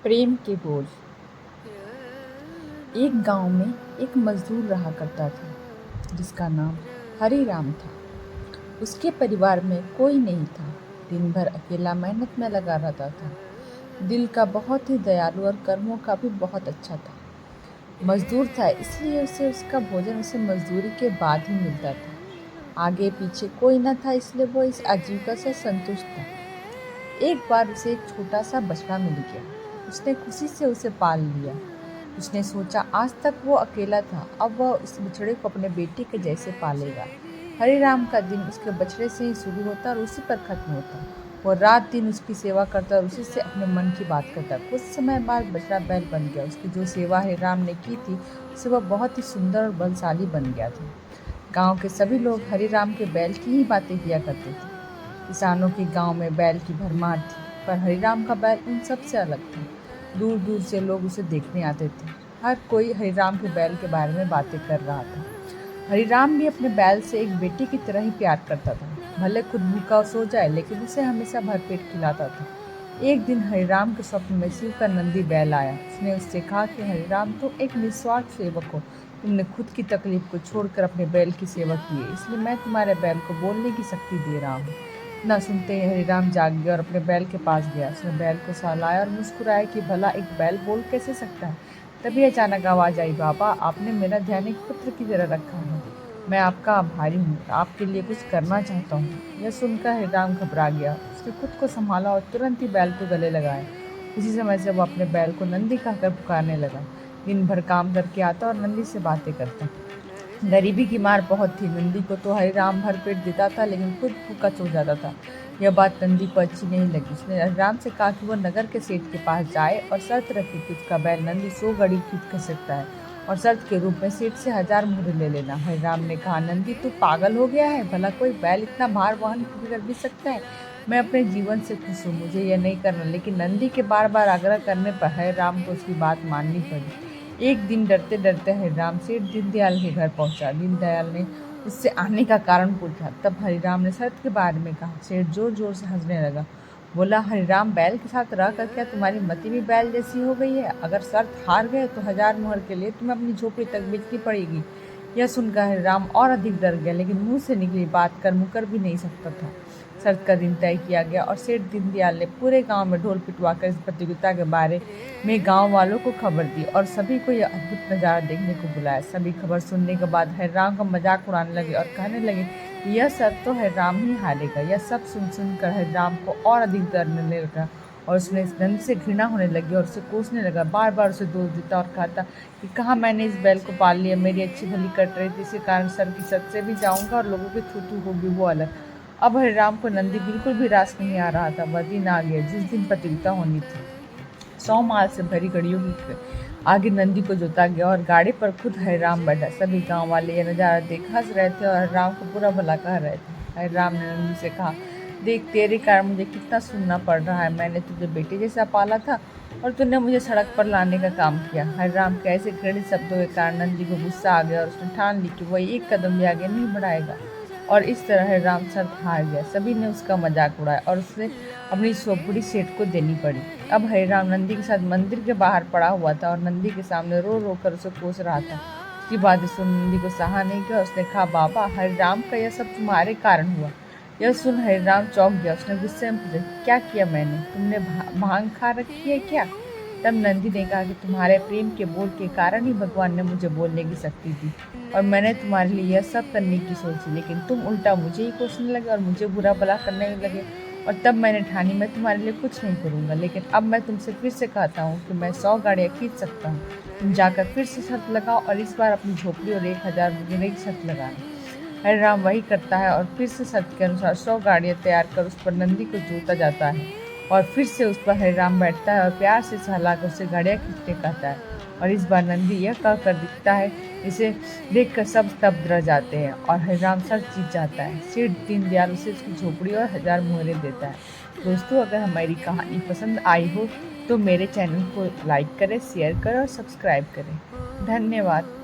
प्रेम के बोझ। एक गांव में एक मजदूर रहा करता था जिसका नाम हरी राम था। उसके परिवार में कोई नहीं था। दिन भर अकेला मेहनत में लगा रहता था। दिल का बहुत ही दयालु और कर्मों का भी बहुत अच्छा था। मजदूर था इसलिए उसे उसका भोजन उसे मजदूरी के बाद ही मिलता था। आगे पीछे कोई न था इसलिए वो इस आजीविका से संतुष्ट था। एक बार उसे एक छोटा सा बछड़ा मिल गया। उसने खुशी से उसे पाल लिया। उसने सोचा आज तक वो अकेला था, अब वह इस बछड़े को अपने बेटे के जैसे पालेगा। हरिराम का दिन उसके बछड़े से ही शुरू होता और उसी पर खत्म होता। वो रात दिन उसकी सेवा करता और उसी से अपने मन की बात करता। कुछ समय बाद बछड़ा बैल बन गया। उसकी जो सेवा हरिराम ने की थी उससे वह बहुत ही सुंदर और बलशाली बन गया था। गांव के सभी लोग हरिराम के बैल की ही बातें किया करते थे। किसानों के गांव में बैल की भरमार थी, पर हरिराम का बैल उन सब से अलग था। दूर दूर से लोग उसे देखने आते थे। हर कोई हरिराम के बैल के बारे में बातें कर रहा था। हरिराम भी अपने बैल से एक बेटे की तरह ही प्यार करता था। भले खुद भूखा सो जाए लेकिन उसे हमेशा भरपेट खिलाता था। एक दिन हरिराम के स्वप्न में शिव का नंदी बैल आया। उसने उससे कहा कि हरिराम तुम एक निस्वार्थ सेवक हो। तुमने खुद की तकलीफ को छोड़कर अपने बैल की सेवा की है, इसलिए मैं तुम्हारे बैल को बोलने की शक्ति दे रहा हूँ। न सुनते ही हरिराम जाग गया और अपने बैल के पास गया। उसने बैल को सहलाया और मुस्कुराया कि भला एक बैल बोल कैसे सकता है। तभी अचानक आवाज आई, बाबा आपने मेरा ध्यान एक पुत्र की तरह रखा है। मैं आपका आभारी हूँ, आपके लिए कुछ करना चाहता हूँ। यह सुनकर हरिराम घबरा गया। उसने खुद को संभाला और तुरंत ही बैल को गले लगाया। उसी समय से वो अपने बैल को नंदी कहकर पुकारने लगा। दिन भर काम करके आता और नंदी से बातें करता। गरीबी की मार बहुत थी। नंदी को तो हरिराम भरपेट देता था लेकिन खुद भूखा सो जाता था। यह बात नंदी को अच्छी नहीं लगी। उसने हरिराम से कहा कि वह नगर के सेठ के पास जाए और शर्त रखी कि उसका बैल नंदी 100 घड़ी खींच कर सकता है और शर्त के रूप में सेठ से 1000 मुहरे ले लेना। हरिराम ने कहा, नंदी तू पागल हो गया है, भला कोई बैल इतना भार वहन कर भी सकता है। मैं अपने जीवन से खुश हूँ, मुझे यह नहीं करना। लेकिन नंदी के बार बार आग्रह करने पर हरिराम को उसकी बात माननी पड़ी। एक दिन डरते डरते हरिराम सेठ दीनदयाल के घर पहुंचा। दीनदयाल ने उससे आने का कारण पूछा। तब हरिराम ने शर्त के बारे में कहा। सेठ जोर जोर से हंसने लगा। बोला, हरिराम बैल के साथ रहकर क्या तुम्हारी मति भी बैल जैसी हो गई है? अगर शर्त हार गए तो 1000 मुहर के लिए तुम्हें अपनी झोपड़ी तक बेचनी पड़ेगी। यह सुनकर हरिराम और अधिक डर गया, लेकिन मुंह से निकली बात कर मुकर भी नहीं सकता था। शर्त का दिन तय किया गया और सेठ दीनदयाल ने पूरे गांव में ढोल पिटवाकर इस प्रतियोगिता के बारे में गांव वालों को खबर दी और सभी को यह अद्भुत नज़ारा देखने को बुलाया। सभी खबर सुनने के बाद हरिराम का मजाक उड़ाने लगे और कहने लगे कि यह शर्त तो हरिराम ही हारेगा। यह सब सुनकर हरिराम को और अधिक डरने लगा और उसने इस नंदी से घृणा होने लगी और उसे कोसने लगा। बार बार उसे दोष देता और कहता कि कहाँ मैंने इस बैल को पाल लिया, मेरी अच्छी भली कट रही थी, इसी कारण सर की सत से भी जाऊंगा और लोगों की थू थू होगी वो अलग। अब हरिराम को नंदी बिल्कुल भी रास नहीं आ रहा था। वह दिन आ गया जिस दिन प्रतियोगिता होनी थी। 100 माल से भरी गड़ियों की आगे नंदी को जोता गया और गाड़ी पर खुद हरिराम बैठा। सभी गांव वाले यह नज़ारा देख हंस रहे थे और हरिराम को बुरा भला कह रहे थे। हरिराम ने नंदी से कहा, देख तेरे कारण मुझे कितना सुनना पड़ रहा है। मैंने तुझे बेटे जैसा पाला था और तूने मुझे सड़क पर लाने का काम किया। हरिराम के ऐसे घृणित शब्दों के कारण नंदी को गुस्सा आ गया और उसने ठान ली कि वह एक कदम भी आगे नहीं बढ़ाएगा। और इस तरह हरिराम शर्त हार गया। सभी ने उसका मजाक उड़ाया और उसे अपनी झोपड़ी सेठ को देनी पड़ी। अब हरिराम नंदी के साथ मंदिर के बाहर पड़ा हुआ था और नंदी के सामने रो रो कर उसे कोस रहा था। उसकी बात सुन नंदी को सहा नहीं गया। उसने कहा, बाबा हरिराम का यह सब तुम्हारे कारण हुआ। यह सुन हरिराम चौंक गया। उसने गुस्से में पूछा, क्या किया मैंने? तुमने भांग खा रखी है क्या? तब नंदी ने कहा कि तुम्हारे प्रेम के बोल के कारण ही भगवान ने मुझे बोलने की शक्ति दी और मैंने तुम्हारे लिए यह सब करने की सोची, लेकिन तुम उल्टा मुझे ही कोसने लगे और मुझे बुरा भला करने लगे। और तब मैंने ठानी मैं तुम्हारे लिए कुछ नहीं करूँगा। लेकिन अब मैं तुमसे फिर से कहता हूँ कि मैं 100 गाड़ियाँ खींच सकता हूँ। तुम जाकर फिर से शर्त लगाओ और इस बार अपनी झोपड़ी और 1000 मुहरे की शर्त लगाना। हरिराम वही करता है और फिर से शर्त के अनुसार 100 गाड़ियाँ तैयार कर उस पर नंदी को जोता जाता है और फिर से उस पर हरिराम बैठता है और प्यार से सहलाकर उससे गाड़ियाँ खींचने कहता है। और इस बार नंदी यह कहकर दिखता है, इसे देखकर सब स्तब्ध रह जाते हैं और हरिराम शर्त जीत जाता है। सेठ दीनदयाल उसे उसकी झोपड़ी और 1000 मुहरे देता है। दोस्तों, अगर हमारी कहानी पसंद आई हो तो मेरे चैनल को लाइक करें, शेयर करें और सब्सक्राइब करें। धन्यवाद।